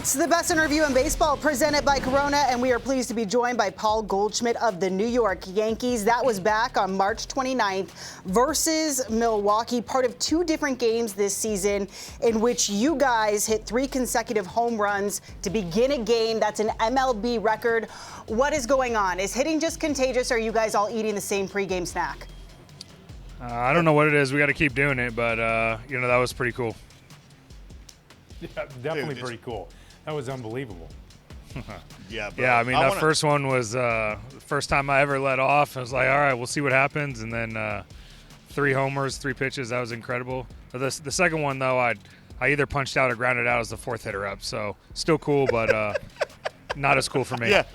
It's the best interview in baseball presented by Corona, and we are pleased to be joined by Paul Goldschmidt of the New York Yankees. That was back on March 29th versus Milwaukee, part of two different games this season in which you guys hit 3 consecutive home runs to begin a game. That's an MLB record. What is going on? Is hitting just contagious, or are you guys all eating the same pregame snack? I don't know what it is. We got to keep doing it, but, that was pretty cool. Yeah, definitely pretty cool. That was unbelievable. Yeah, I mean, that first one was the first time I ever let off. I was like, all right, we'll see what happens. And then 3 homers, 3 pitches. That was incredible. The second one, though, I either punched out or grounded out as the 4th hitter up. So still cool, but not as cool for me. Yeah,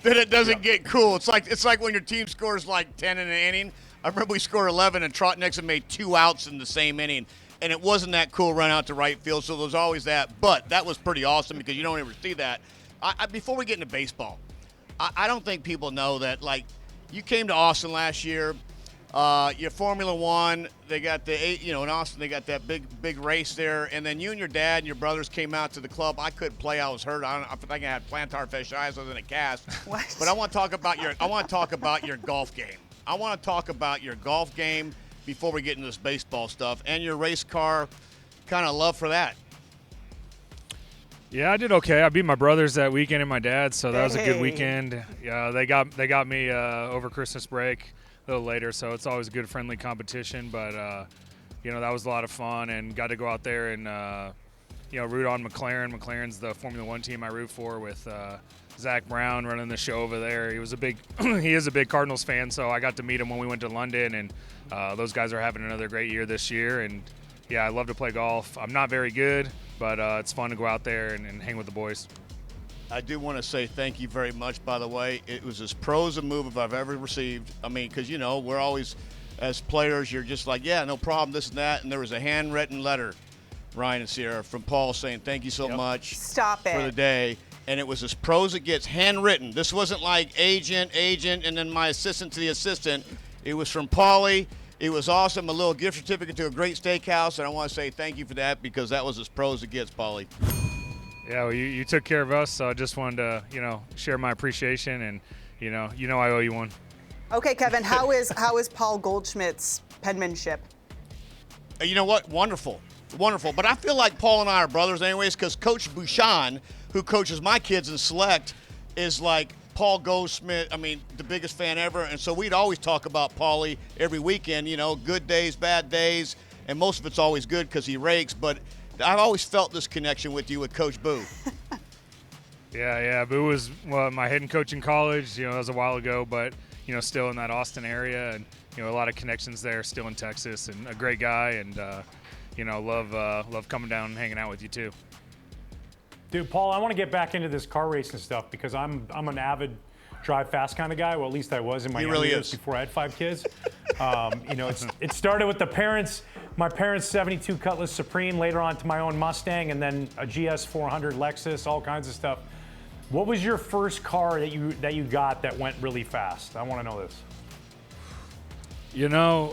then it doesn't get cool. It's like when your team scores like 10 in an inning. I remember we scored 11 and Trot Nixon made 2 outs in the same inning. And it wasn't that cool run out to right field, so there's always that. But that was pretty awesome because you don't ever see that. Before we get into baseball, I don't think people know that, like, you came to Austin last year. Your Formula One, they got in Austin, they got that big race there. And then you and your dad and your brothers came out to the club. I couldn't play. I was hurt. I think I had plantar fasciitis. I was in a cast. What? But I want to talk about your golf game. I want to talk about your golf game before we get into this baseball stuff, and your race car kind of love for that. Yeah, I did okay. I beat my brothers that weekend and my dad, so that was a good weekend. Yeah, they got me over Christmas break a little later, so it's always a good, friendly competition. But that was a lot of fun, and got to go out there and root on McLaren. McLaren's the Formula One team I root for with Zach Brown running the show over there. He is a big Cardinals fan, so I got to meet him when we went to London, and those guys are having another great year this year. And yeah, I love to play golf. I'm not very good, but it's fun to go out there and hang with the boys. I do want to say thank you very much, by the way. It was as pros a move I've ever received. I mean, because, we're always, as players, you're just like, yeah, no problem, this and that. And there was a handwritten letter, Ryan and Sierra, from Paul saying thank you so much Stop it. for the day. And it was as pro as it gets, handwritten. This wasn't like agent, and then my assistant to the assistant. It was from Paulie. It was awesome, a little gift certificate to a great steakhouse, and I want to say thank you for that because that was as pro as it gets, Paulie. Yeah, well, you took care of us, so I just wanted to, share my appreciation, and, I owe you one. Okay, Kevin, how is Paul Goldschmidt's penmanship? You know what? Wonderful. But I feel like Paul and I are brothers anyways because Coach Bouchon, who coaches my kids in select, is like Paul Goldschmidt, the biggest fan ever. And so we'd always talk about Paulie every weekend, good days, bad days. And most of it's always good because he rakes. But I've always felt this connection with you with Coach Boo. Yeah. Boo was my hitting coach in college. That was a while ago, but, still in that Austin area. And, a lot of connections there, still in Texas. And a great guy. And, love coming down and hanging out with you, too. Dude, Paul, I want to get back into this car racing stuff because I'm an avid drive fast kind of guy. Well, at least I was in my really years is. before I had 5 kids. It started with my parents' 72 Cutlass Supreme, later on to my own Mustang, and then a GS 400 Lexus, all kinds of stuff. What was your first car that you got that went really fast? I want to know this.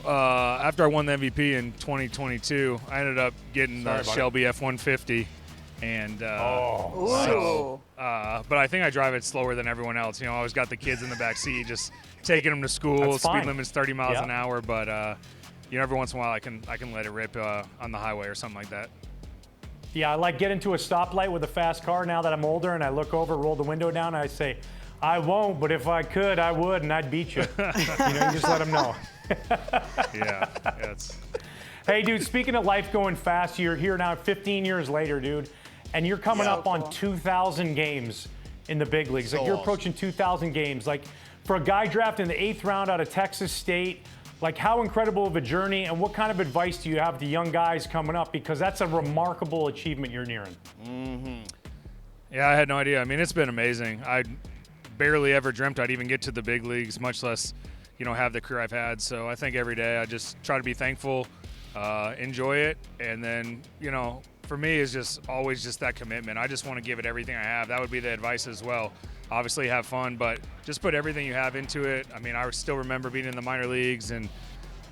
After I won the MVP in 2022, I ended up getting the Shelby F-150. And but I think I drive it slower than everyone else. I always got the kids in the back seat, just taking them to school. Speed limit's 30 miles an hour, but every once in a while I can let it rip on the highway or something like that. Yeah, I like get into a stoplight with a fast car now that I'm older, and I look over, roll the window down, and I say, I won't, but if I could, I would, and I'd beat you. You just let them know. Yeah. Hey, dude, speaking of life going fast, you're here now 15 years later, dude. And you're coming up on 2,000 games in the big leagues. Like, you're approaching 2,000 games. Like, for a guy drafted in the 8th round out of Texas State, like, how incredible of a journey, and what kind of advice do you have to young guys coming up? Because that's a remarkable achievement you're nearing. Mm-hmm. Yeah, I had no idea. It's been amazing. I barely ever dreamt I'd even get to the big leagues, much less, have the career I've had. So I think every day I just try to be thankful, enjoy it, and then, for me, is just always just that commitment. I just want to give it everything I have. That would be the advice as well. Obviously have fun, but just put everything you have into it. I still remember being in the minor leagues and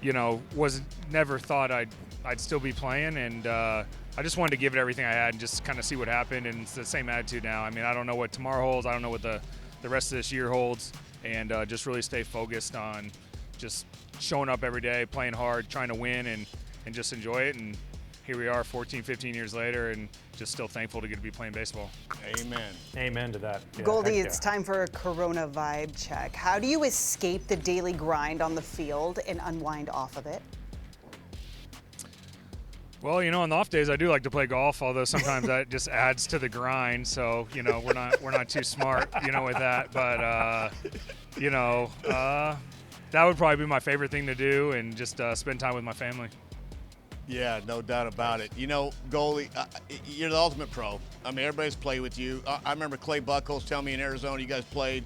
never thought I'd still be playing, and I just wanted to give it everything I had and just kind of see what happened. And it's the same attitude now. I mean, I don't know what tomorrow holds. I don't know what the rest of this year holds, and just really stay focused on just showing up every day, playing hard, trying to win, and just enjoy it. And here we are 14, 15 years later, and just still thankful to get to be playing baseball. Amen. Amen to that. Yeah, Goldie, it's time for a Corona vibe check. How do you escape the daily grind on the field and unwind off of it? Well, on the off days I do like to play golf, although sometimes that just adds to the grind. So, we're not too smart, with that. But that would probably be my favorite thing to do, and just spend time with my family. Yeah, no doubt about it. Goalie, you're the ultimate pro. I mean, everybody's played with you. I remember Clay Buchholz telling me in Arizona you guys played,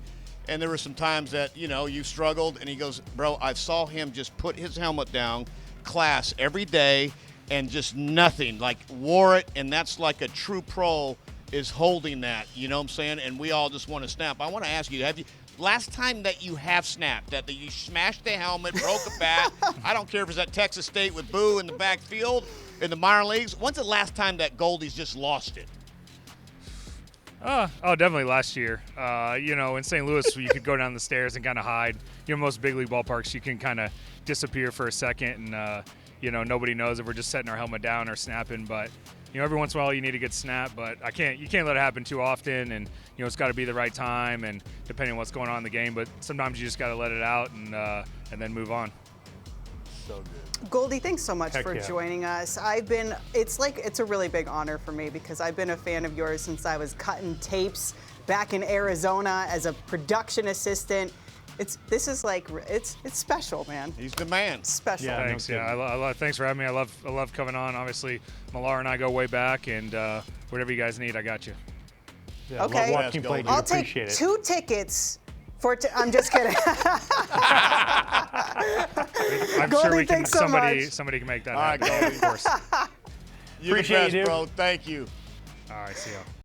and there were some times that, you struggled, and he goes, bro, I saw him just put his helmet down, class every day, and just nothing, like wore it, and that's like a true pro is holding that, you know what I'm saying? And we all just want to snap. I want to ask you, last time that you have snapped, that you smashed the helmet, broke a bat, I don't care if it's at Texas State with Boo in the backfield, in the minor leagues, when's the last time that Goldie's just lost it? Definitely last year. In St. Louis, you could go down the stairs and kind of hide. Most big league ballparks, you can kind of disappear for a second, and nobody knows if we're just setting our helmet down or snapping. But every once in a while you need a good snap, but you can't let it happen too often, and it's got to be the right time, and depending on what's going on in the game. But sometimes you just got to let it out and then move on. So good. Goldie, thanks so much for yeah. joining us. It's a really big honor for me because I've been a fan of yours since I was cutting tapes back in Arizona as a production assistant. It's special, man. He's the man. Special. Yeah, thanks. Yeah, thanks for having me. I love coming on. Obviously, Millar and I go way back, and whatever you guys need, I got you. Yeah, Okay. love watching you play, dude. I'll take Appreciate it. 2 tickets for. I'm just kidding. I'm Goldie, sure we can. thanks so much. Somebody can make that All right, happen. Goldie. Of course. You're Appreciate the you, best, dude. bro. Thank you. All right, see ya.